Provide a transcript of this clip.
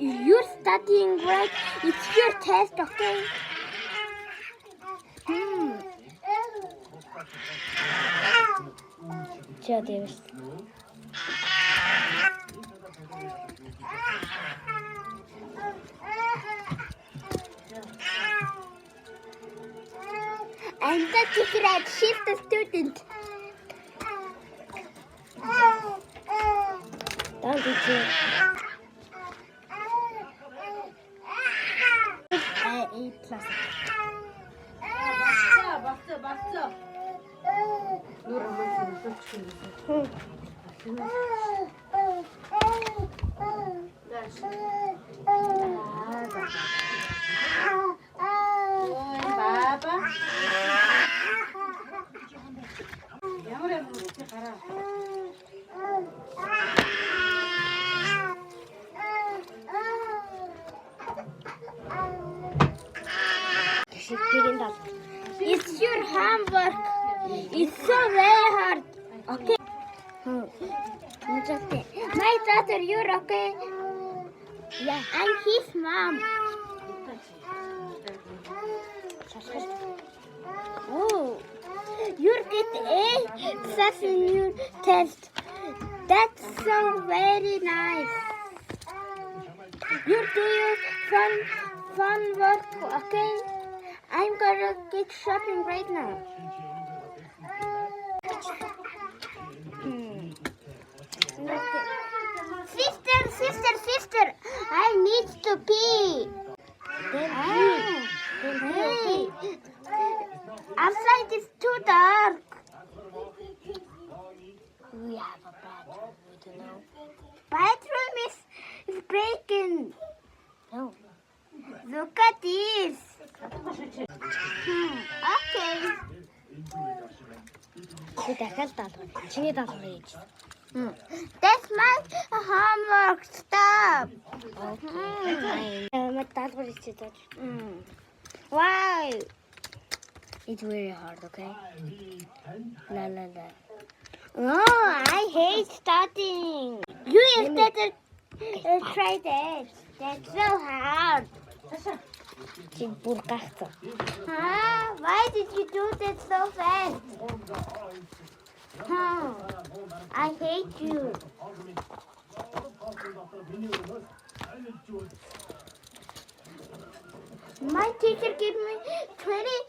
You're studying, right? It's your test, okay? Что делаешь? I'm the teacher and she's the student. Там где? A plus. 봤어. 노란 머리를 쫓기는 바바. 야무래 이렇게 가라. It's your homework. It's so very hard. Okay. My daughter, you're okay? Yeah. I'm his mom. Oh, you get A plus in your test. That's so very nice. You do your fun work, okay? I'm gonna get shopping right now. Sister, I need to pee. Hey, outside is too dark. We have a bathroom, you know. Bathroom is breaking. No. Look at this. Okay. That's my homework. Stop. Why? It's very hard, okay? La la la. Oh, I hate starting. You instead try that. That's so hard. Why did you do that so fast? I hate you. My teacher gave me 20